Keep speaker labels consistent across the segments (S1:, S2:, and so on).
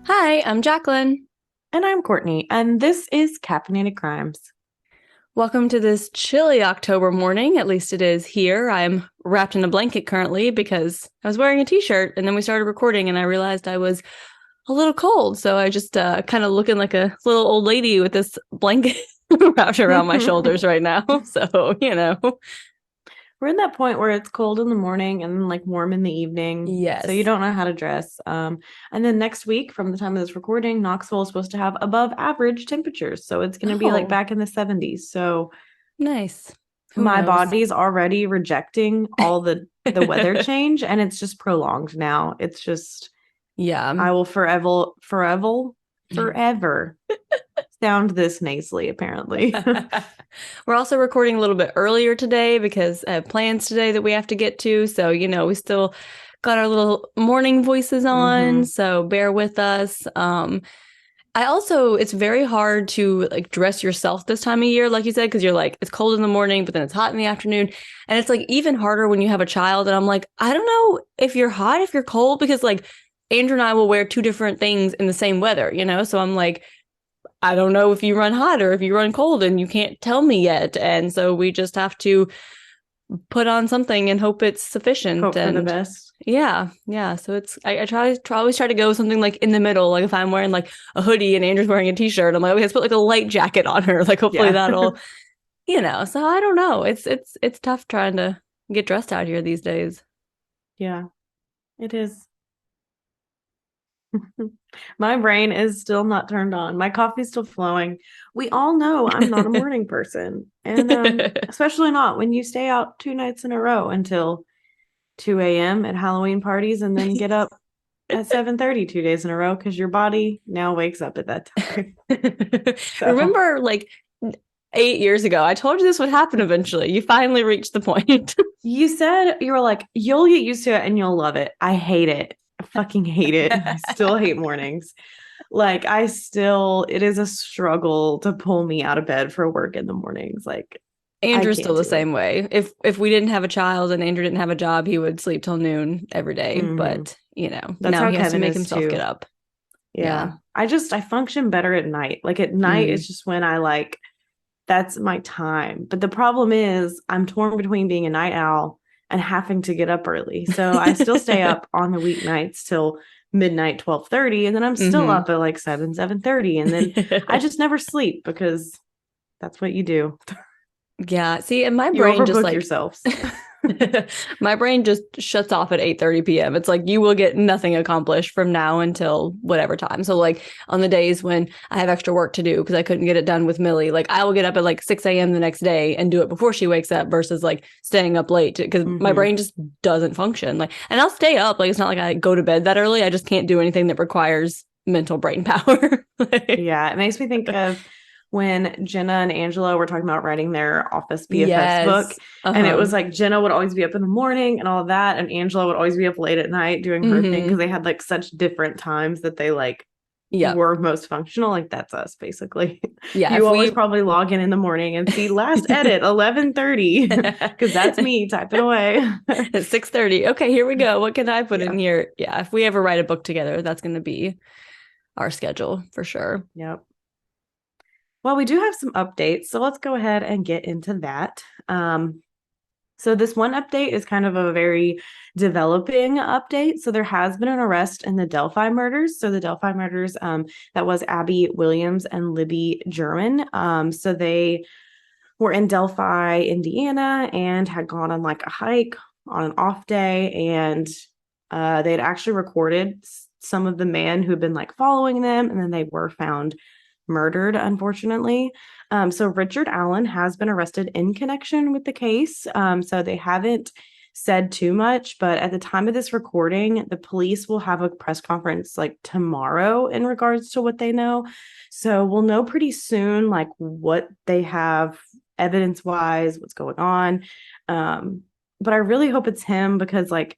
S1: Hi, I'm Jacqueline.
S2: And I'm Courtney, and this is Caffeinated Crimes.
S1: Welcome to this chilly October morning. At least it is here. I'm wrapped in a blanket currently because I was wearing a t-shirt and then we started recording and I realized I was a little cold. So I just kind of looking like a little old lady with this blanket wrapped around my shoulders right now. So.
S2: We're in that point where it's cold in the morning and like warm in the evening, so you
S1: Yes.
S2: don't know how to dress. And then next week, from the time of this recording, Knoxville is supposed to have above average temperatures, so it's going to be like
S1: Oh,
S2: back in the 70s. So
S1: nice. Who
S2: my
S1: knows?
S2: body's already rejecting all the weather change, and it's just prolonged now. It's just
S1: Yeah.
S2: I will forever sound this nasally, apparently.
S1: We're also recording a little bit earlier today because I have plans today that we have to get to. So, we still got our little morning voices on.
S2: hmm
S1: So bear with us. It's very hard to like dress yourself this time of year, like you said, because you're like, it's cold in the morning, but then it's hot in the afternoon. And it's like even harder when you have a child. And I'm like, I don't know if you're hot, if you're cold, because like Andrew and I will wear two different things in the same weather. So I'm like, I don't know if you run hot or if you run cold and you can't tell me yet. And so we just have to put on something and hope it's sufficient.
S2: Hope for the
S1: And
S2: best.
S1: yeah. So always try to go something like in the middle. Like if I'm wearing like a hoodie and Andrew's wearing a t-shirt, I'm like, okay, let's put like a light jacket on her. Like hopefully
S2: Yeah.
S1: that'll. So I don't know. It's tough trying to get dressed out here these days.
S2: Yeah, it is. My brain is still not turned on. My coffee's still flowing. We all know I'm not a morning person. And especially not when you stay out two nights in a row until 2 a.m. at Halloween parties and then get up at 7:30 2 days in a row because your body now wakes up at that time. So
S1: Remember, like 8 years ago, I told you this would happen eventually. You finally reached the point.
S2: you said you were like, you'll get used to it and you'll love it. I hate it. I fucking hate it. I still hate mornings. Like it is a struggle to pull me out of bed for work in the mornings. Like I
S1: Andrew's still
S2: can't
S1: the
S2: do it.
S1: same way. If we didn't have a child and Andrew didn't have a job, he would sleep till noon every day.
S2: hmm
S1: But
S2: That's
S1: now
S2: how
S1: he has to
S2: Kevin
S1: make
S2: is
S1: himself get
S2: too.
S1: up. Yeah.
S2: Yeah. I function better at night. Like at night,
S1: Mm.
S2: it's just when that's my time. But the problem is I'm torn between being a night owl and having to get up early. So I still stay up on the weeknights till midnight, 12:30, and then I'm still
S1: hmm
S2: up at like 7:30. And then I just never sleep because that's what you do.
S1: Yeah. See, and my
S2: You
S1: brain just
S2: overbook
S1: like
S2: yourselves.
S1: my brain just shuts off at 8:30 p.m. It's like you will get nothing accomplished from now until whatever time. So like on the days when I have extra work to do because I couldn't get it done with Millie, like I will get up at like 6 a.m. the next day and do it before she wakes up versus like staying up late because my
S2: hmm
S1: brain just doesn't function. Like and I'll stay up. Like it's not like I go to bed that early. I just can't do anything that requires mental brain power.
S2: Yeah, it makes me think of when Jenna and Angela were talking about writing their Office BFFs book.
S1: Yes.
S2: And it
S1: Uh-huh.
S2: was like Jenna would always be up in the morning and all of that. And Angela would always be up late at night doing her thing because
S1: Mm-hmm.
S2: they had like such different times that they like
S1: Yep.
S2: were most functional. Like that's us basically.
S1: Yeah.
S2: You
S1: If
S2: always
S1: we
S2: probably log in the morning and see last edit 11:30 because that's me typing away.
S1: At 6:30. Okay, here we go. What can I put in
S2: Yeah.
S1: here? Yeah, if we ever write a book together, that's going to be our schedule for sure.
S2: Yep. Well, we do have some updates, so let's go ahead and get into that. So this one update is kind of a very developing update. So there has been an arrest in the Delphi murders. So the Delphi murders, that was Abby Williams and Libby German. So they were in Delphi, Indiana, and had gone on like a hike on an off day, and they had actually recorded some of the men who'd been like following them, and then they were found murdered, unfortunately. So Richard Allen has been arrested in connection with the case. So they haven't said too much, but at the time of this recording, the police will have a press conference like tomorrow in regards to what they know. So we'll know pretty soon, like what they have evidence wise, what's going on. But I really hope it's him because, like,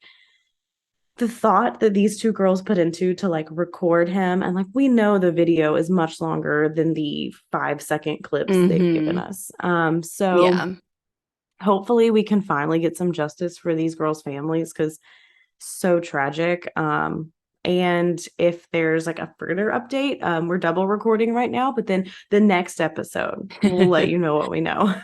S2: the thought that these two girls put into to like record him, and like we know the video is much longer than the 5-second clips they've given
S1: Mm-hmm.
S2: us. So
S1: Yeah.
S2: hopefully we can finally get some justice for these girls' families because so tragic. And if there's like a further update, we're double recording right now, but then the next episode, we'll let you know what we know.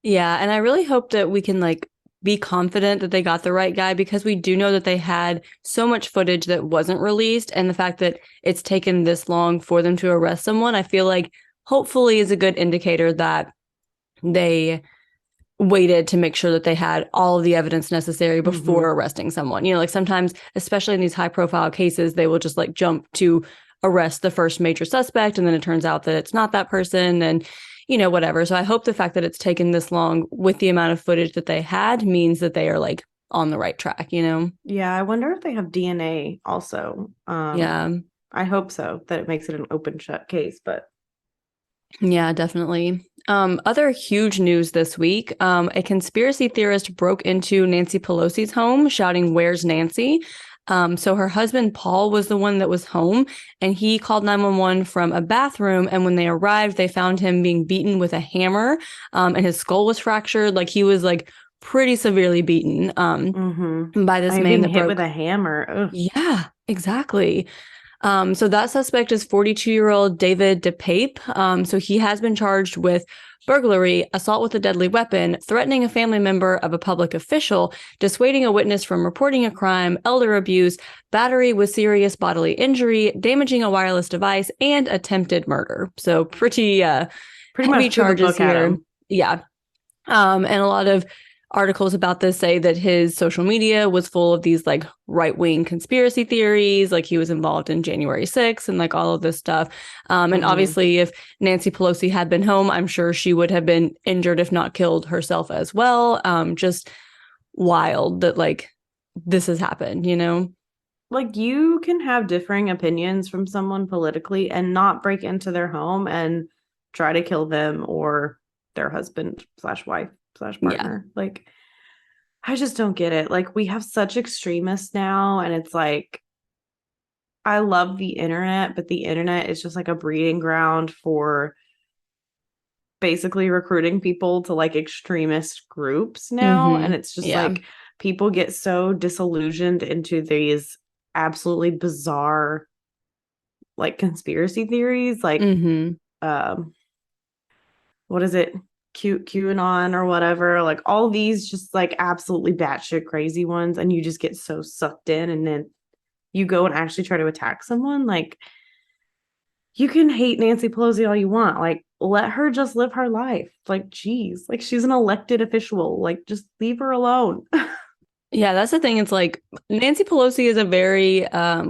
S1: Yeah, and I really hope that we can like be confident that they got the right guy because we do know that they had so much footage that wasn't released, and the fact that it's taken this long for them to arrest someone, I feel like hopefully is a good indicator that they waited to make sure that they had all of the evidence necessary before arresting someone. You know, like sometimes, especially in these high profile cases, they will just like jump to arrest the first major suspect, and then it turns out that it's not that person, and you know, whatever. So I hope the fact that it's taken this long with the amount of footage that they had means that they are like on the right track, you know?
S2: Yeah, I wonder if they have DNA also.
S1: Yeah.
S2: I hope so, that it makes it an open shut case, but
S1: Yeah, definitely. Other huge news this week, a conspiracy theorist broke into Nancy Pelosi's home shouting, "Where's Nancy?" So her husband, Paul, was the one that was home, and he called 911 from a bathroom. And when they arrived, they found him being beaten with a hammer, and his skull was fractured. Like he was like pretty severely beaten by
S2: I
S1: this
S2: mean,
S1: man
S2: being
S1: that
S2: hit with
S1: broke.
S2: a hammer. Ugh.
S1: Yeah, exactly. So that suspect is 42-year-old David DePape. So he has been charged with burglary, assault with a deadly weapon, threatening a family member of a public official, dissuading a witness from reporting a crime, elder abuse, battery with serious bodily injury, damaging a wireless device, and attempted murder. So pretty
S2: Pretty
S1: heavy
S2: much threw the
S1: charges
S2: book at
S1: here.
S2: him.
S1: Yeah. And a lot of articles about this say that his social media was full of these like right-wing conspiracy theories, like he was involved in January 6th and like all of this stuff. And obviously, if Nancy Pelosi had been home, I'm sure she would have been injured, if not killed herself as well. Just wild that like this has happened, you know?
S2: Like you can have differing opinions from someone politically and not break into their home and try to kill them or their husband slash wife slash
S1: Yeah.
S2: partner. Like I just don't get it. Like we have such extremists now, and it's like I love the internet, but the internet is just like a breeding ground for basically recruiting people to like extremist groups now. And it's just
S1: Yeah.
S2: like people get so disillusioned into these absolutely bizarre like conspiracy theories, like
S1: hmm
S2: um what is it? QAnon or whatever, like all these just like absolutely batshit crazy ones, and you just get so sucked in, and then you go and actually try to attack someone. Like you can hate Nancy Pelosi all you want. Like, let her just live her life. Like, geez, like she's an elected official. Like, just leave her alone.
S1: Yeah, that's the thing. It's like Nancy Pelosi is a very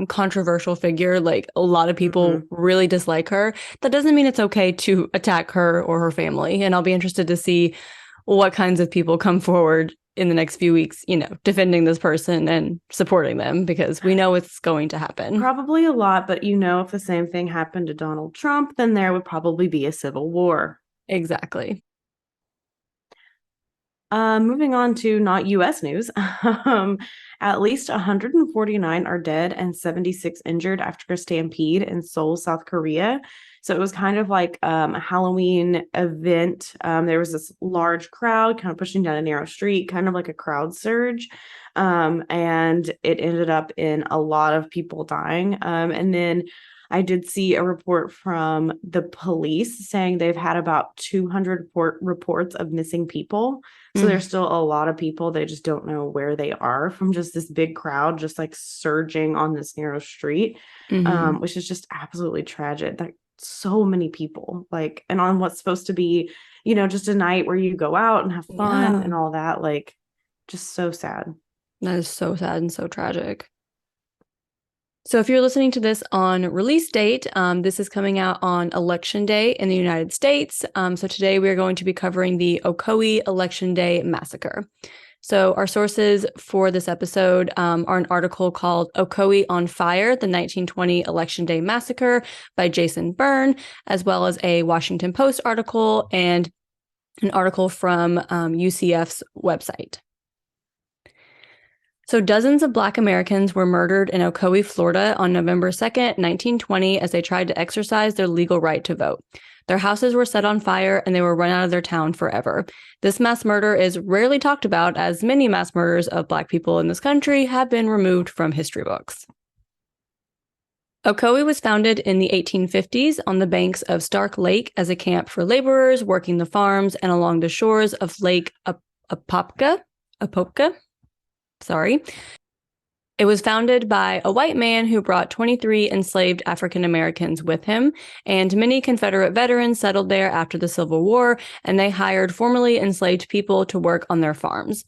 S1: controversial figure. Like a lot of people
S2: Mm-hmm.
S1: really dislike her. That doesn't mean it's okay to attack her or her family. And I'll be interested to see what kinds of people come forward in the next few weeks, you know, defending this person and supporting them because we know it's going to happen.
S2: Probably a lot, but you know, if the same thing happened to Donald Trump, then there would probably be a civil war.
S1: Exactly.
S2: Moving on to not US news. At least 149 are dead and 76 injured after a stampede in Seoul, South Korea. So it was kind of like a Halloween event. There was this large crowd kind of pushing down a narrow street, kind of like a crowd surge. And it ended up in a lot of people dying. And then I did see a report from the police saying they've had about 200 reports of missing people. So
S1: Mm-hmm.
S2: there's still a lot of people. They just don't know where they are from just this big crowd, just like surging on this narrow street, which is just absolutely tragic. Like so many people, like, and on what's supposed to be, you know, just a night where you go out and have fun
S1: Yeah,
S2: and all that. Like, just so sad.
S1: that is so sad and so tragic. So if you're listening to this on release date, this is coming out on Election Day in the United States. So today we are going to be covering the Ocoee Election Day Massacre. So our sources for this episode are an article called Ocoee on Fire, the 1920 Election Day Massacre by Jason Byrne, as well as a Washington Post article and an article from UCF's website. So dozens of Black Americans were murdered in Ocoee, Florida on November 2nd, 1920, as they tried to exercise their legal right to vote. Their houses were set on fire and they were run out of their town forever. This mass murder is rarely talked about, as many mass murders of Black people in this country have been removed from history books. Ocoee was founded in the 1850s on the banks of Stark Lake as a camp for laborers working the farms and along the shores of Lake Apopka. Sorry. It was founded by a white man who brought 23 enslaved African Americans with him, and many Confederate veterans settled there after the Civil War, and they hired formerly enslaved people to work on their farms.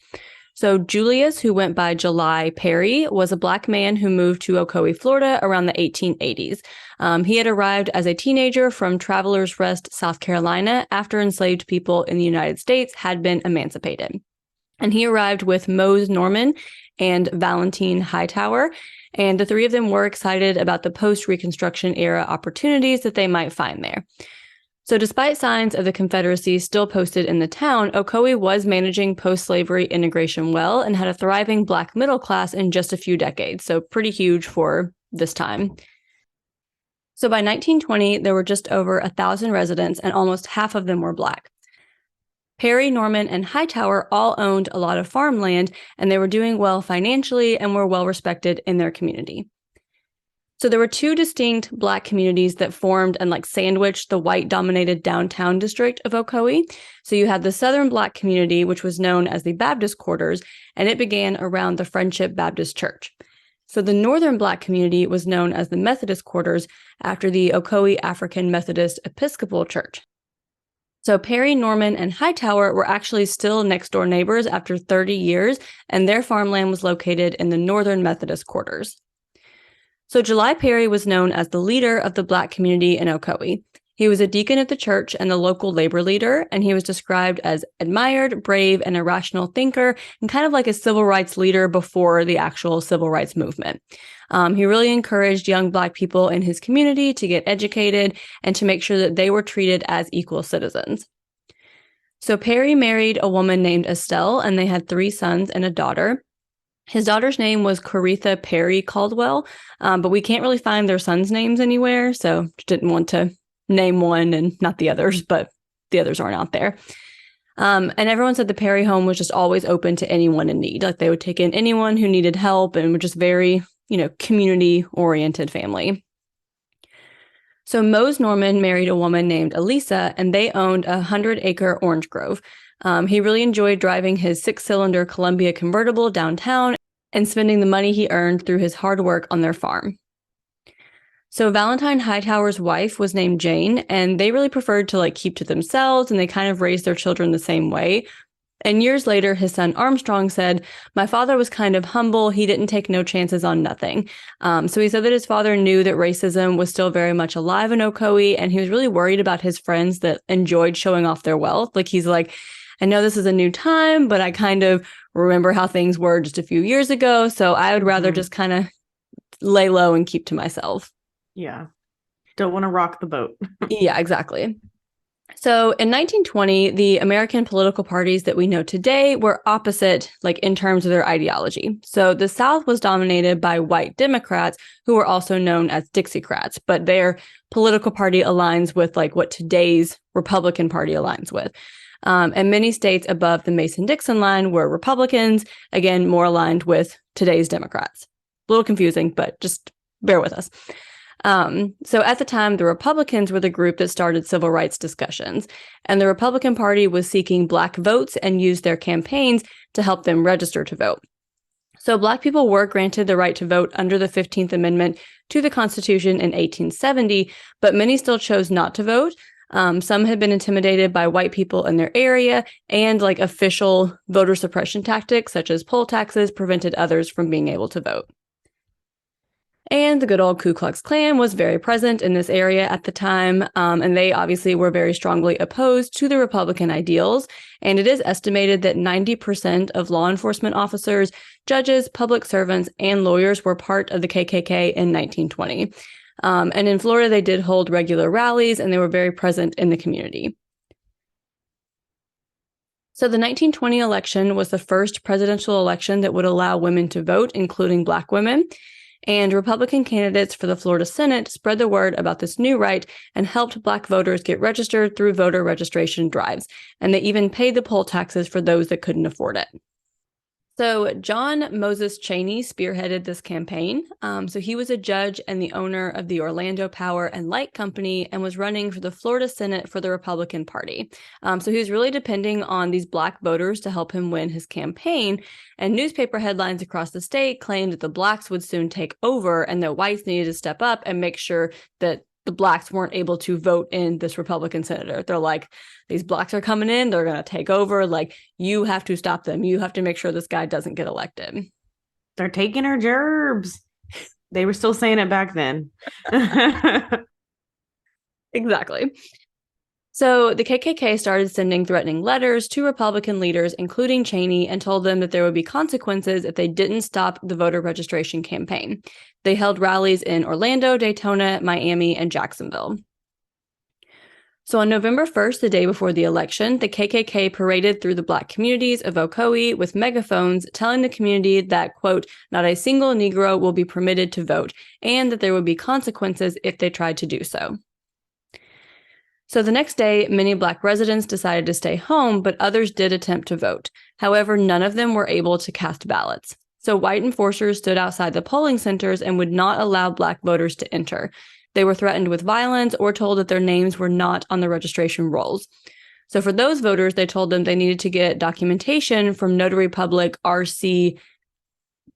S1: So Julius, who went by July Perry, was a Black man who moved to Ocoee, Florida around the 1880s. He had arrived as a teenager from Travelers Rest, South Carolina, after enslaved people in the United States had been emancipated. And he arrived with Mose Norman and Valentine Hightower, and the three of them were excited about the post-Reconstruction era opportunities that they might find there. So despite signs of the Confederacy still posted in the town, Ocoee was managing post-slavery integration well and had a thriving Black middle class in just a few decades, so pretty huge for this time. So by 1920, there were just over 1,000 residents, and almost half of them were Black. Perry, Norman, and Hightower all owned a lot of farmland, and they were doing well financially and were well respected in their community. So there were two distinct Black communities that formed and sandwiched the white-dominated downtown district of Ocoee. So you had the Southern Black community, which was known as the Baptist Quarters, and it began around the Friendship Baptist Church. So the Northern Black community was known as the Methodist Quarters after the Ocoee African Methodist Episcopal Church. So Perry, Norman, and Hightower were actually still next-door neighbors after 30 years, and their farmland was located in the Northern Methodist Quarters. So July Perry was known as the leader of the Black community in Ocoee. He was a deacon at the church and the local labor leader, and he was described as admired, brave, and a rational thinker, and kind of like a civil rights leader before the actual civil rights movement. He really encouraged young Black people in his community to get educated and to make sure that they were treated as equal citizens. So Perry married a woman named Estelle, and they had 3 sons and a daughter. His daughter's name was Coretha Perry Caldwell, but we can't really find their sons' names anywhere, so didn't want to name one and not the others, but the others aren't out there. And everyone said the Perry home was just always open to anyone in need. They would take in anyone who needed help, and were just very, community-oriented family. So Mose Norman married a woman named Elisa, and they owned a 100-acre orange grove. He really enjoyed driving his 6-cylinder Columbia convertible downtown and spending the money he earned through his hard work on their farm. So Valentine Hightower's wife was named Jane, and they really preferred to keep to themselves, and they kind of raised their children the same way. And years later, his son Armstrong said, "My father was kind of humble. He didn't take no chances on nothing." So he said that his father knew that racism was still very much alive in Ocoee, and he was really worried about his friends that enjoyed showing off their wealth. He's like, "I know this is a new time, but I kind of remember how things were just a few years ago. So I would rather just kind of lay low and keep to myself."
S2: Yeah. Don't want to rock the boat.
S1: Yeah, exactly. So in 1920, the American political parties that we know today were opposite, in terms of their ideology. So the South was dominated by white Democrats who were also known as Dixiecrats, but their political party aligns with what today's Republican Party aligns with. And many states above the Mason-Dixon line were Republicans, again, more aligned with today's Democrats. A little confusing, but just bear with us. So at the time, the Republicans were the group that started civil rights discussions, and the Republican Party was seeking Black votes and used their campaigns to help them register to vote. So Black people were granted the right to vote under the 15th Amendment to the Constitution in 1870, but many still chose not to vote. Some had been intimidated by white people in their area, and official voter suppression tactics, such as poll taxes, prevented others from being able to vote. And the good old Ku Klux Klan was very present in this area at the time, and they obviously were very strongly opposed to the Republican ideals. And it is estimated that 90% of law enforcement officers, judges, public servants, and lawyers were part of the KKK in 1920. And in Florida, they did hold regular rallies, and they were very present in the community. So the 1920 election was the first presidential election that would allow women to vote, including Black women. And Republican candidates for the Florida Senate spread the word about this new right and helped Black voters get registered through voter registration drives. And they even paid the poll taxes for those that couldn't afford it. So John Moses Cheney spearheaded this campaign. So he was a judge and the owner of the Orlando Power and Light Company and was running for the Florida Senate for the Republican Party. So he was really depending on these Black voters to help him win his campaign. And newspaper headlines across the state claimed that the Blacks would soon take over and that whites needed to step up and make sure that the Blacks weren't able to vote in this Republican senator. They're like, these Blacks are coming in, they're going to take over. Like, you have to stop them. You have to make sure this guy doesn't get elected.
S2: They're taking our gerbs. They were still saying it back then.
S1: Exactly. So the KKK started sending threatening letters to Republican leaders, including Cheney, and told them that there would be consequences if they didn't stop the voter registration campaign. They held rallies in Orlando, Daytona, Miami, and Jacksonville. So on November 1st, the day before the election, the KKK paraded through the Black communities of Ocoee with megaphones telling the community that, quote, not a single Negro will be permitted to vote, and that there would be consequences if they tried to do so. So the next day, many Black residents decided to stay home, but others did attempt to vote. However, none of them were able to cast ballots. So white enforcers stood outside the polling centers and would not allow Black voters to enter. They were threatened with violence or told that their names were not on the registration rolls. So for those voters, they told them they needed to get documentation from Notary Public R.C.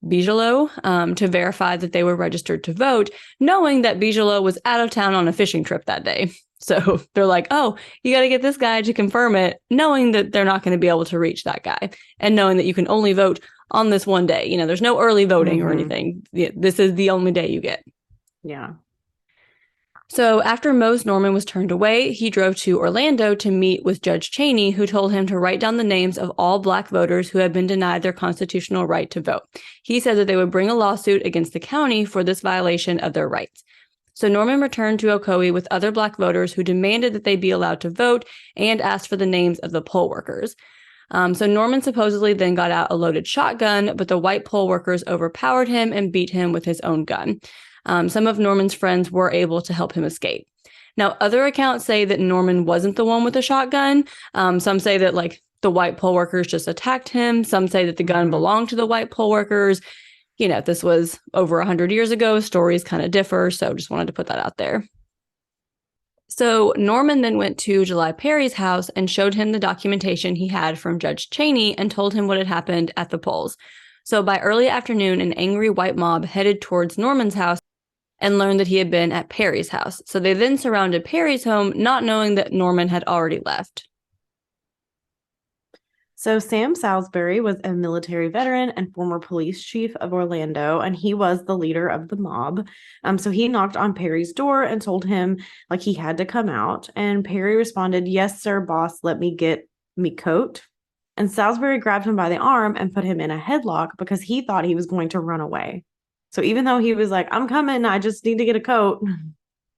S1: Bigelow to verify that they were registered to vote, knowing that Bigelow was out of town on a fishing trip that day. So they're like, oh, you got to get this guy to confirm it, knowing that they're not going to be able to reach that guy and knowing that you can only vote on this one day. You know, there's no early voting or anything. This is the only day you get.
S2: Yeah.
S1: So after Mose Norman was turned away, he drove to Orlando to meet with Judge Cheney, who told him to write down the names of all Black voters who had been denied their constitutional right to vote. He said that they would bring a lawsuit against the county for this violation of their rights. So Norman returned to Ocoee with other Black voters who demanded that they be allowed to vote and asked for the names of the poll workers. So Norman supposedly then got out a loaded shotgun, but the white poll workers overpowered him and beat him with his own gun. Some of Norman's friends were able to help him escape. Now, other accounts say that Norman wasn't the one with the shotgun. Some say that, like, the white poll workers just attacked him. Some say that the gun belonged to the white poll workers. You know, this was over 100 years ago. Stories kind of differ, so just wanted to put that out there. So Norman then went to July Perry's house and showed him the documentation he had from Judge Cheney and told him what had happened at the polls. So by early afternoon, an angry white mob headed towards Norman's house and learned that he had been at Perry's house. So they then surrounded Perry's home, not knowing that Norman had already left.
S2: So Sam Salisbury was a military veteran and former police chief of Orlando, and he was the leader of the mob. So he knocked on Perry's door and told him like he had to come out. And Perry responded, "Yes, sir, boss, let me get me coat." And Salisbury grabbed him by the arm and put him in a headlock because he thought he was going to run away. So even though he was like, "I'm coming, I just need to get a coat,"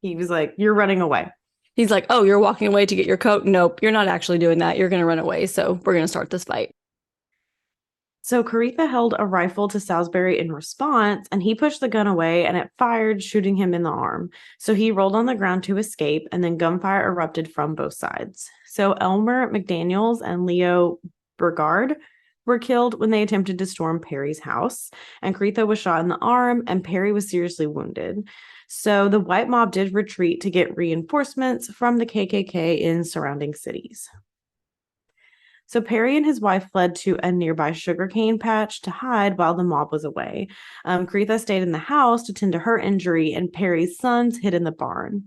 S2: he was like, "You're running away."
S1: He's like, oh, you're walking away to get your coat? Nope, you're not actually doing that. You're going to run away. So we're going to start this fight.
S2: So Caretha held a rifle to Salisbury in response, and he pushed the gun away and it fired, shooting him in the arm. So he rolled on the ground to escape, and then gunfire erupted from both sides. So Elmer McDaniels and Leo Burgard were killed when they attempted to storm Perry's house, and Caretha was shot in the arm, and Perry was seriously wounded. So the white mob did retreat to get reinforcements from the KKK in surrounding cities. So Perry and his wife fled to a nearby sugarcane patch to hide while the mob was away. Caretha stayed in the house to tend to her injury, and Perry's sons hid in the barn.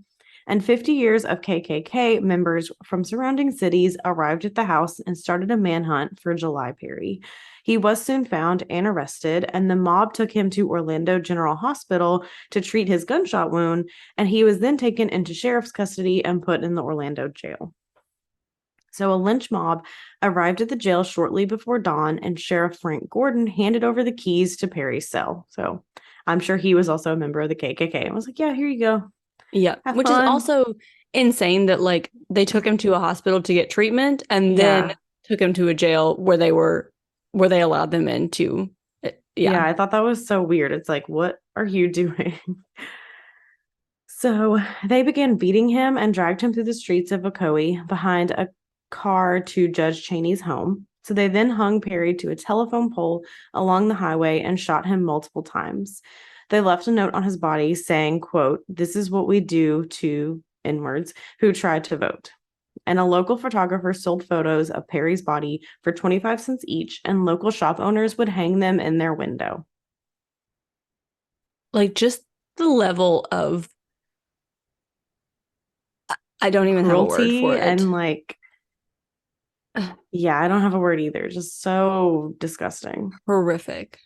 S2: And 50 years of KKK members from surrounding cities arrived at the house and started a manhunt for July Perry. He was soon found and arrested, and the mob took him to Orlando General Hospital to treat his gunshot wound, and he was then taken into sheriff's custody and put in the Orlando jail. So a lynch mob arrived at the jail shortly before dawn, and Sheriff Frank Gordon handed over the keys to Perry's cell. So I'm sure he was also a member of the KKK. I was like, yeah, here you go.
S1: Yeah,
S2: Have
S1: which
S2: fun.
S1: is also insane that, like, they took him to a hospital to get treatment and then took him to a jail where they allowed them in to.
S2: Yeah, I thought that was so weird. It's like, what are you doing? So they began beating him and dragged him through the streets of Ocoee behind a car to Judge Cheney's home. So they then hung Perry to a telephone pole along the highway and shot him multiple times. They left a note on his body saying, quote, "This is what we do to inwards who tried to vote." And a local photographer sold photos of Perry's body for 25 cents each, and local shop owners would hang them in their window.
S1: Like just the level of I don't even have a word
S2: Cruelty
S1: for it.
S2: and like, yeah, I don't have a word either. Just so disgusting.
S1: Horrific.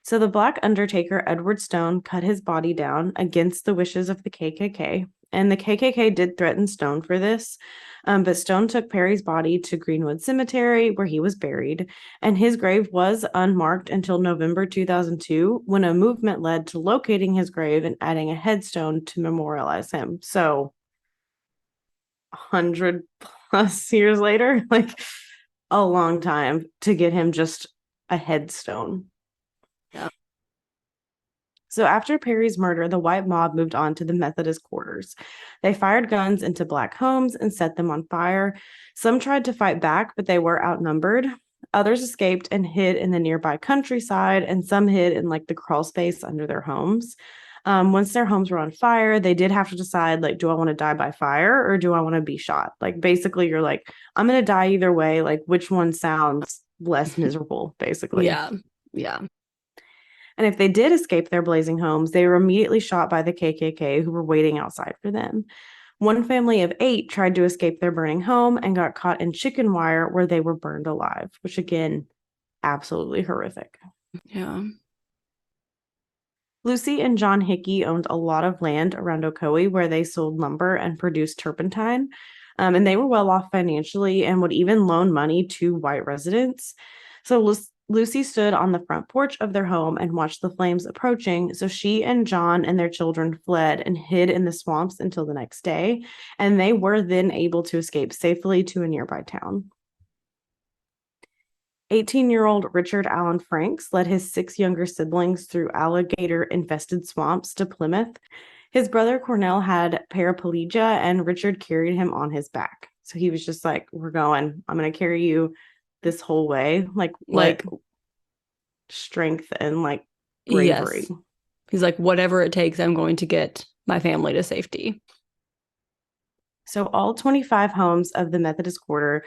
S2: So the Black Undertaker, Edward Stone, cut his body down against the wishes of the KKK. And the KKK did threaten Stone for this. But Stone took Perry's body to Greenwood Cemetery, where he was buried. And his grave was unmarked until November 2002, when a movement led to locating his grave and adding a headstone to memorialize him. So, 100 plus years later, like a long time to get him just a headstone.
S1: Yeah.
S2: So after Perry's murder, the white mob moved on to the Methodist quarters. They fired guns into black homes and set them on fire. Some tried to fight back, but they were outnumbered. Others escaped and hid in the nearby countryside, and some hid in like the crawl space under their homes. Once their homes were on fire, they did have to decide, like, do I want to die by fire or do I want to be shot? Like, basically, you're like, I'm going to die either way. Like, which one sounds less miserable, basically.
S1: Yeah. Yeah.
S2: And if they did escape their blazing homes, they were immediately shot by the KKK who were waiting outside for them. One family of 8 tried to escape their burning home and got caught in chicken wire where they were burned alive, which again, absolutely horrific.
S1: Yeah.
S2: Lucy and John Hickey owned a lot of land around Ocoee where they sold lumber and produced turpentine. And they were well off financially and would even loan money to white residents. So Lucy stood on the front porch of their home and watched the flames approaching. So she and John and their children fled and hid in the swamps until the next day. And they were then able to escape safely to a nearby town. 18-year-old Richard Allen Franks led his 6 younger siblings through alligator-infested swamps to Plymouth. His brother Cornell had paraplegia, and Richard carried him on his back. So he was just like, we're going. I'm going to carry you this whole way. Like strength and like bravery.
S1: Yes. He's like, whatever it takes, I'm going to get my family to safety.
S2: So all 25 homes of the Methodist Quarter,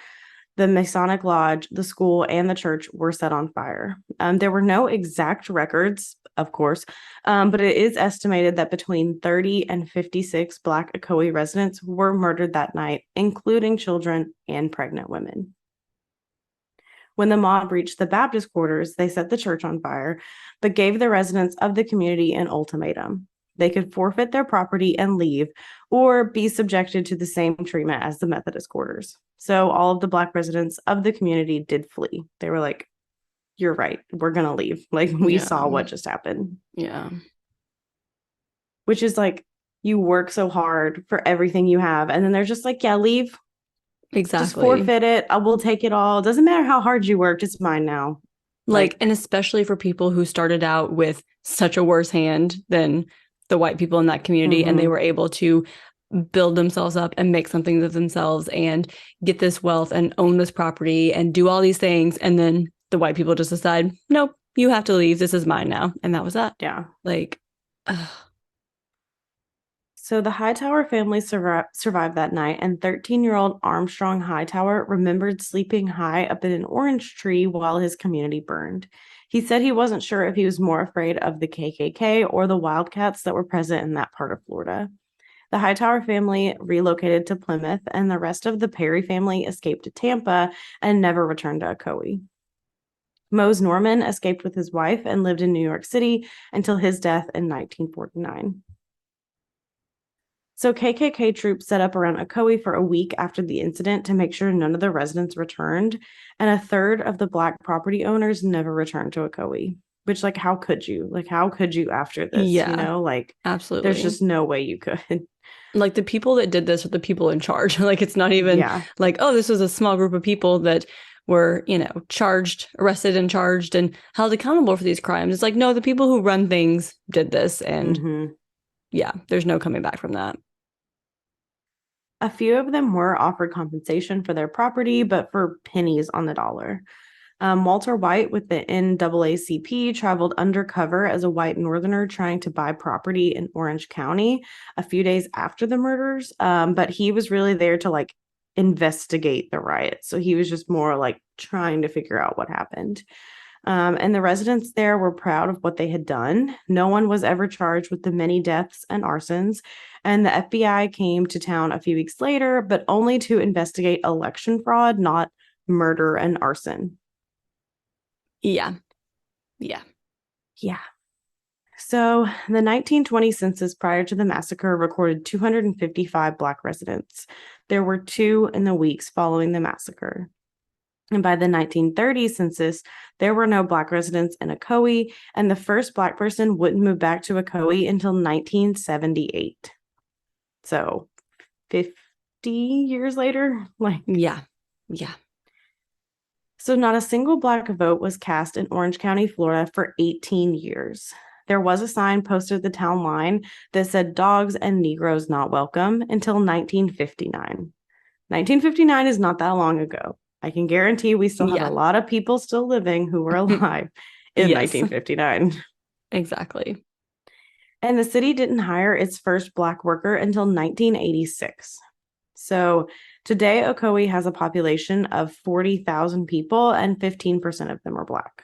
S2: the Masonic Lodge, the school, and the church were set on fire. There were no exact records, of course, but it is estimated that between 30 and 56 Black Ocoee residents were murdered that night, including children and pregnant women. When the mob reached the Baptist quarters, they set the church on fire, but gave the residents of the community an ultimatum. They could forfeit their property and leave, or be subjected to the same treatment as the Methodist quarters. So all of the Black residents of the community did flee. They were like, you're right, we're going to leave. Like, we saw what just happened.
S1: Yeah.
S2: Which is like, you work so hard for everything you have, and then they're just like, yeah, leave.
S1: Exactly.
S2: Just forfeit it. I will take it all. Doesn't matter how hard you worked, it's mine now.
S1: Like, and especially for people who started out with such a worse hand than the white people in that community, and they were able to build themselves up and make something of themselves and get this wealth and own this property and do all these things. And then the white people just decide, nope, you have to leave. This is mine now. And that was that.
S2: Yeah.
S1: Like,
S2: So the Hightower family survived that night, and 13-year-old Armstrong Hightower remembered sleeping high up in an orange tree while his community burned. He said he wasn't sure if he was more afraid of the KKK or the wildcats that were present in that part of Florida. The Hightower family relocated to Plymouth, and the rest of the Perry family escaped to Tampa and never returned to Ocoee. Mose Norman escaped with his wife and lived in New York City until his death in 1949. So KKK troops set up around Ocoee for a week after the incident to make sure none of the residents returned, and a third of the Black property owners never returned to Ocoee. Which, like, how could you? Like, how could you after this?
S1: yeah,
S2: you know, like,
S1: absolutely.
S2: There's just no way you could.
S1: Like, the people that did this are the people in charge. Like, it's not even like, oh, this was a small group of people that were, you know, arrested and charged and held accountable for these crimes. It's like, no, the people who run things did this, and yeah, there's no coming back from that.
S2: A few of them were offered compensation for their property, but for pennies on the dollar. Walter White with the NAACP traveled undercover as a white northerner trying to buy property in Orange County a few days after the murders. But he was really there to like investigate the riots. So he was just more like trying to figure out what happened. And the residents there were proud of what they had done. No one was ever charged with the many deaths and arsons. And the FBI came to town a few weeks later, but only to investigate election fraud, not murder and arson.
S1: Yeah. Yeah.
S2: Yeah. So the 1920 census prior to the massacre recorded 255 Black residents. There were two in the weeks following the massacre. And by the 1930 census, there were no Black residents in Ocoee, and the first Black person wouldn't move back to Ocoee until 1978. So 50 years later, like.
S1: Yeah. Yeah.
S2: So not a single Black vote was cast in Orange County, Florida for 18 years. There was a sign posted at the town line that said dogs and Negroes not welcome until 1959. 1959 is not that long ago. I can guarantee we still have a
S1: Yeah.
S2: lot of people still living who were alive in
S1: Yes,
S2: 1959.
S1: exactly.
S2: And the city didn't hire its first Black worker until 1986. So today, Ocoee has a population of 40,000 people, and 15% of them are Black.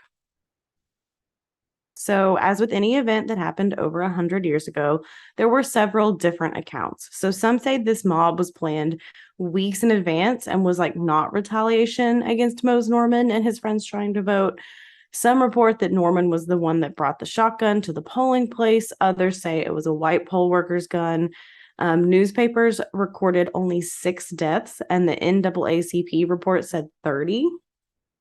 S2: So, as with any event that happened over 100 years ago, there were several different accounts. So, some say this mob was planned weeks in advance and was like not retaliation against Mose Norman and his friends trying to vote. Some report that Norman was the one that brought the shotgun to the polling place. Others say it was a white poll worker's gun. Newspapers recorded only 6 deaths, and the NAACP report said 30.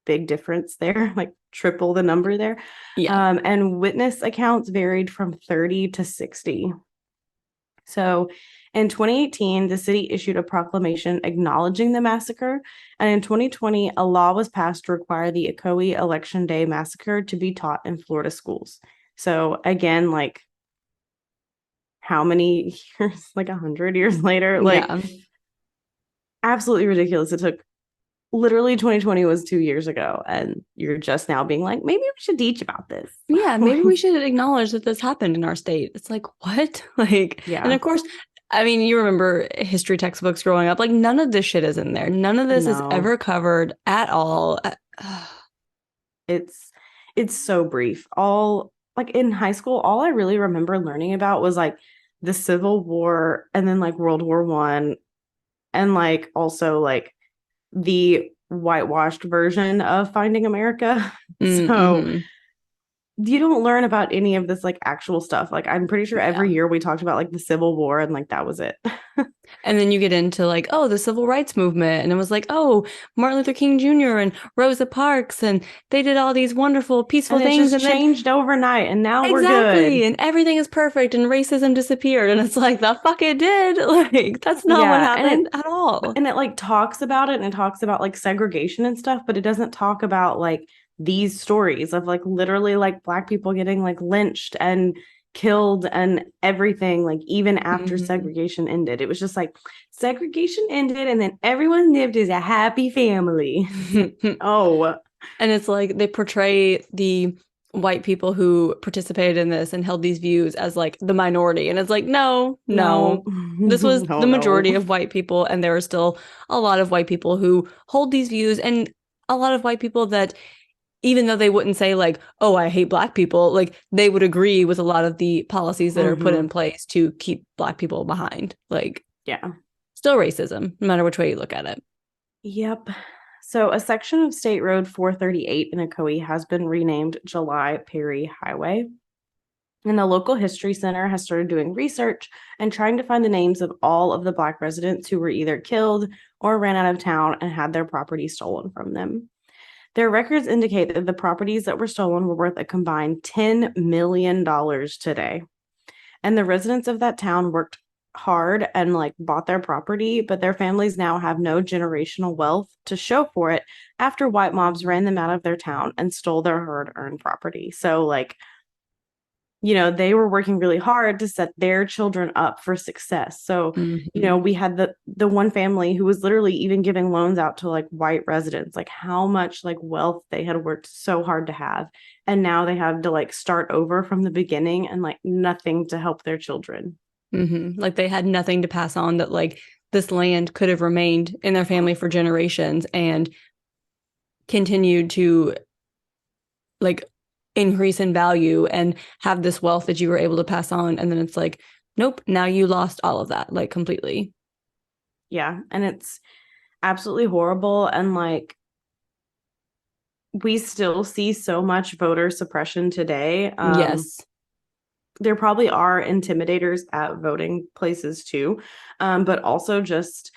S2: Big difference there, like triple the number there.
S1: Yeah.
S2: And witness accounts varied from 30 to 60. So in 2018, the city issued a proclamation acknowledging the massacre. And in 2020, a law was passed to require the Ocoee Election Day massacre to be taught in Florida schools. So again, like how many years? Like 100 years later? Like
S1: Yeah.
S2: absolutely ridiculous. It took literally 2020 was 2 years ago. And you're just now being like, maybe we should teach about this.
S1: Yeah, maybe we should acknowledge that this happened in our state. It's like, what? Like, and
S2: Yeah.
S1: of course, I mean, you remember history textbooks growing up. Like, none of this shit is in there. None of this is
S2: No.
S1: ever covered at all.
S2: It's so brief. All like in high school, all I really remember learning about was like the Civil War and then like World War One and like also like the whitewashed version of Finding America. So
S1: Mm-hmm.
S2: you don't learn about any of this like actual stuff. Like I'm pretty sure
S1: Yeah.
S2: every year we talked about like the Civil War and like that was it.
S1: And then you get into like, oh, the civil rights movement. And it was like, oh, Martin Luther King Jr. and Rosa Parks. And they did all these wonderful, peaceful
S2: And it
S1: things.
S2: just
S1: And then
S2: changed overnight and now we're good.
S1: exactly. And everything is perfect. And racism disappeared. And it's like, the fuck it did. Like, that's not what
S2: Yeah,
S1: happened at all.
S2: and it like talks about it and it talks about like segregation and stuff, but it doesn't talk about like these stories of like literally like Black people getting like lynched and killed and everything, like even after
S1: Mhm.
S2: segregation ended. It was just like segregation ended and then everyone lived as a happy family. Oh,
S1: And it's like they portray the white people who participated in this and held these views as like the minority. And it's like, no,
S2: no.
S1: no. This was
S2: No,
S1: the
S2: no.
S1: majority of white people. And there are still a lot of white people who hold these views, and a lot of white people that, even though they wouldn't say like, oh, I hate Black people, like they would agree with a lot of the policies that are put in
S2: Mhm.
S1: place to keep Black people behind. Like,
S2: Yeah.
S1: still racism, no matter which way you look at it.
S2: Yep. So a section of State Road 438 in Ocoee has been renamed July Perry Highway. And the local history center has started doing research and trying to find the names of all of the Black residents who were either killed or ran out of town and had their property stolen from them. Their records indicate that the properties that were stolen were worth a combined $10 million today. And the residents of that town worked hard and like bought their property, but their families now have no generational wealth to show for it after white mobs ran them out of their town and stole their hard-earned property. So like they were working really hard to set their children up for success. So,
S1: Hmm.
S2: we had the one family who was literally even giving loans out to like white residents, like how much like wealth they had worked so hard to have. And now they have to like start over from the beginning and like nothing to help their children.
S1: Like they had nothing to pass on, that like this land could have remained in their family for generations and continued to like increase in value and have this wealth that you were able to pass on. And then it's like, nope, now you lost all of that, like completely.
S2: Yeah. And it's absolutely horrible. And like, we still see so much voter suppression today.
S1: Yes.
S2: There probably are intimidators at voting places too. But also just,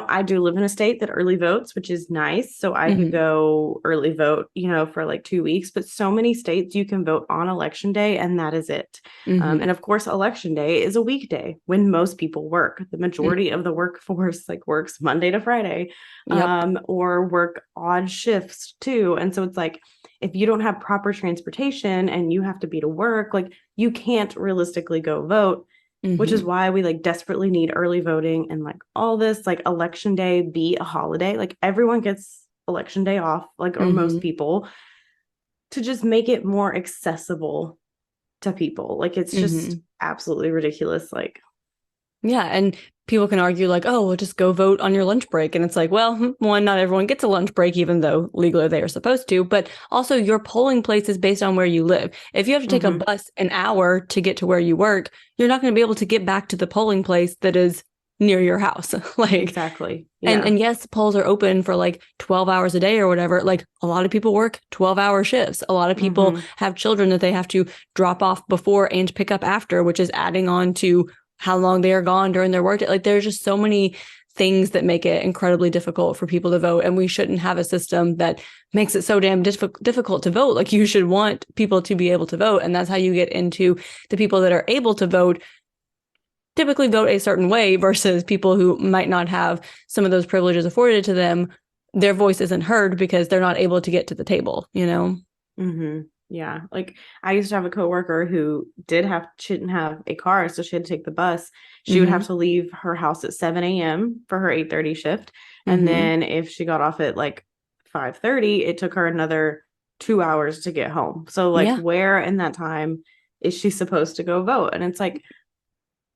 S2: I do live in a state that early votes, which is nice. So I could
S1: Hmm.
S2: go early vote, for like 2 weeks. But so many states you can vote on election day, and that is it.
S1: Hmm.
S2: And of course, election day is a weekday when most people work. The majority of the workforce like works Monday to Friday,
S1: Yep.
S2: or work odd shifts too. And so it's like, if you don't have proper transportation and you have to be to work, like you can't realistically go vote, which is
S1: Hmm.
S2: why we like desperately need early voting and like all this, like election day be a holiday. Like everyone gets election day off, like, or most
S1: Hmm.
S2: people, to just make it more accessible to people. Like it's just
S1: Hmm.
S2: absolutely ridiculous. Like,
S1: Yeah. And people can argue, like, oh, well, just go vote on your lunch break. And it's like, well, one, not everyone gets a lunch break, even though legally they are supposed to. But also, your polling place is based on where you live. If you have to take a
S2: mm-hmm,
S1: bus an hour to get to where you work, you're not going to be able to get back to the polling place that is near your house. Like,
S2: exactly.
S1: and
S2: Yeah.
S1: and yes, polls are open for like 12 hours a day or whatever. Like a lot of people work 12-hour shifts. A lot of people
S2: Mm-hmm.
S1: have children that they have to drop off before and pick up after, which is adding on to how long they are gone during their work day. Like there's just so many things that make it incredibly difficult for people to vote. And we shouldn't have a system that makes it so damn difficult to vote. Like you should want people to be able to vote. And that's how you get into the people that are able to vote typically vote a certain way versus people who might not have some of those privileges afforded to them. Their voice isn't heard because they're not able to get to the table, you know?
S2: Mm-hmm. Yeah. Like I used to have a coworker who shouldn't have a car, so she had to take the bus. She would have
S1: Mm-hmm.
S2: to leave her house at 7 a.m. for her 8:30 shift. And
S1: Mm-hmm.
S2: then if she got off at like 5:30, it took her another 2 hours to get home. So like
S1: Yeah.
S2: where in that time is she supposed to go vote? And it's like,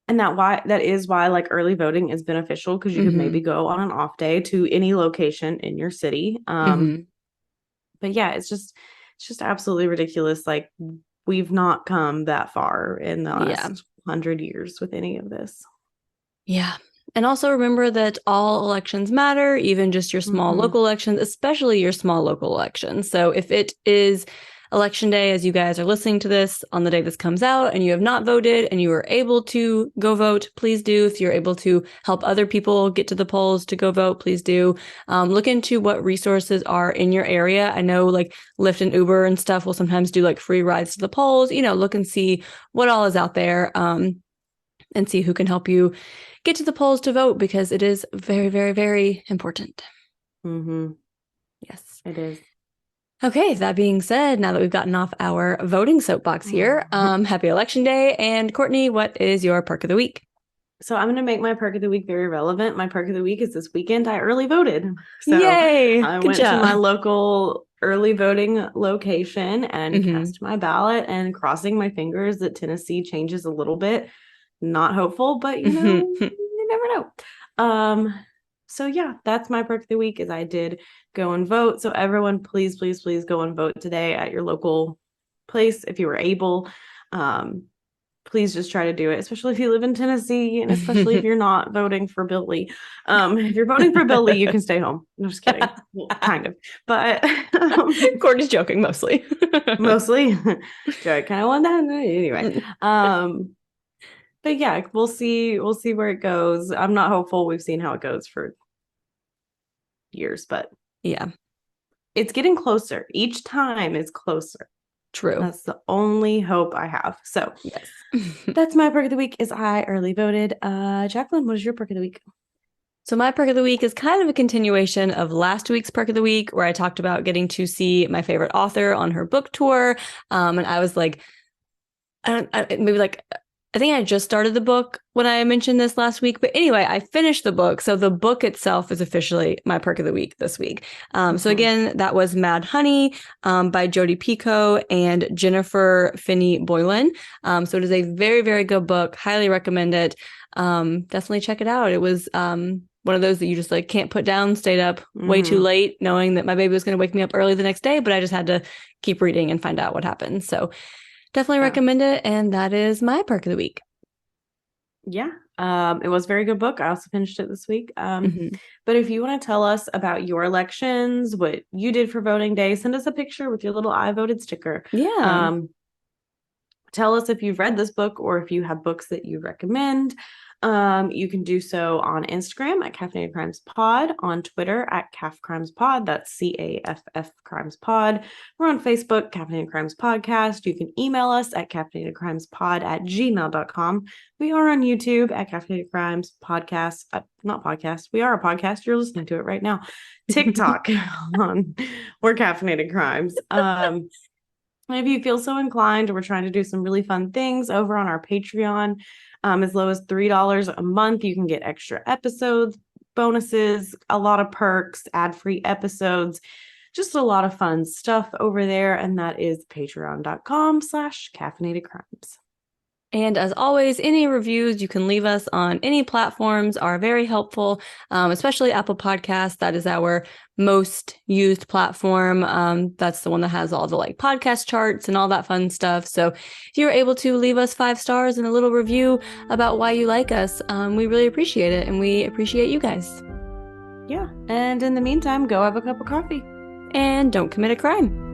S2: and that is why like early voting is beneficial, because you could maybe
S1: Mm-hmm.
S2: go on an off day to any location in your city.
S1: Mm-hmm.
S2: But yeah, it's just absolutely ridiculous. Like we've not come that far in the
S1: Yeah.
S2: last 100 years with any of this.
S1: Yeah. And also remember that all elections matter, even just your small
S2: Mm-hmm.
S1: local elections, especially your small local elections. So if it is election day, as you guys are listening to this on the day this comes out, and you have not voted and you are able to go vote, please do. If you're able to help other people get to the polls to go vote, please do. Look into what resources are in your area. I know like Lyft and Uber and stuff will sometimes do like free rides to the polls. Look and see what all is out there. And see who can help you get to the polls to vote because it is very, very, very important.
S2: Mm-hmm.
S1: Yes.
S2: It is.
S1: Okay, that being said, now that we've gotten off our voting soapbox here, happy election day. And Courtney, what is your perk of the week?
S2: So I'm going to make my perk of the week very relevant. My perk of the week is this weekend I early voted. So
S1: Yay!
S2: I
S1: Good
S2: went to my
S1: job.
S2: local early voting location and
S1: Hmm.
S2: cast my ballot, and crossing my fingers that Tennessee changes a little bit. Not hopeful, but you never know. So yeah, that's my perk of the week is I did go and vote. So everyone, please, please, please go and vote today at your local place if you were able. Um, Please just try to do it, especially if you live in Tennessee, and especially if you're not voting for Bill Lee. If you're voting for Bill Lee, you can stay home. I'm just kidding. Well, kind of, but
S1: Courtney's joking mostly.
S2: mostly. Joe, I kind of want that anyway. Um, but yeah, we'll see. We'll see where it goes. I'm not hopeful. We've seen how it goes for years, but
S1: Yeah,
S2: it's getting closer. Each time is closer.
S1: true.
S2: That's the only hope I have. So
S1: Yes.
S2: that's my perk of the week is I early voted. Jacqueline, what is your perk of the week?
S1: So my perk of the week is kind of a continuation of last week's perk of the week, where I talked about getting to see my favorite author on her book tour. And I was like maybe like I think I just started the book when I mentioned this last week. But anyway, I finished the book. So the book itself is officially my perk of the week this week. So
S2: Mhm.
S1: again, that was Mad Honey by Jodi Picoult and Jennifer Finney Boylan. So it is a very, very good book. Highly recommend it. Definitely check it out. It was one of those that you just like can't put down, stayed up way too
S2: Mhm.
S1: late, knowing that my baby was going to wake me up early the next day, but I just had to keep reading and find out what happened. So definitely
S2: Yeah.
S1: recommend it. And that is my perk of the week.
S2: Yeah. It was a very good book. I also finished it this week.
S1: Mhm.
S2: But if you want to tell us about your elections, what you did for voting day, send us a picture with your little I voted sticker.
S1: Yeah.
S2: Um, Tell us if you've read this book or if you have books that you recommend. You can do so on Instagram at Caffeinated Crimes Pod, on Twitter at Caff Crimes Pod. That's CAFF Crimes Pod. We're on Facebook, Caffeinated Crimes Podcast. You can email us at caffeinatedcrimespod@gmail.com. We are on YouTube at Caffeinated Crimes Podcast. Not podcast. We are a podcast. You're listening to it right now. TikTok on We're Caffeinated Crimes. If you feel so inclined, we're trying to do some really fun things over on our Patreon. As low as $3 a month, you can get extra episodes, bonuses, a lot of perks, ad-free episodes, just a lot of fun stuff over there. And that is patreon.com/caffeinatedcrimes.
S1: And as always, any reviews you can leave us on any platforms are very helpful, especially Apple Podcasts. That is our most used platform. That's the one that has all the like podcast charts and all that fun stuff. So if you're able to leave us 5 stars and a little review about why you like us, we really appreciate it. And we appreciate you guys.
S2: Yeah. And in the meantime, go have a cup of coffee.
S1: And don't commit a crime.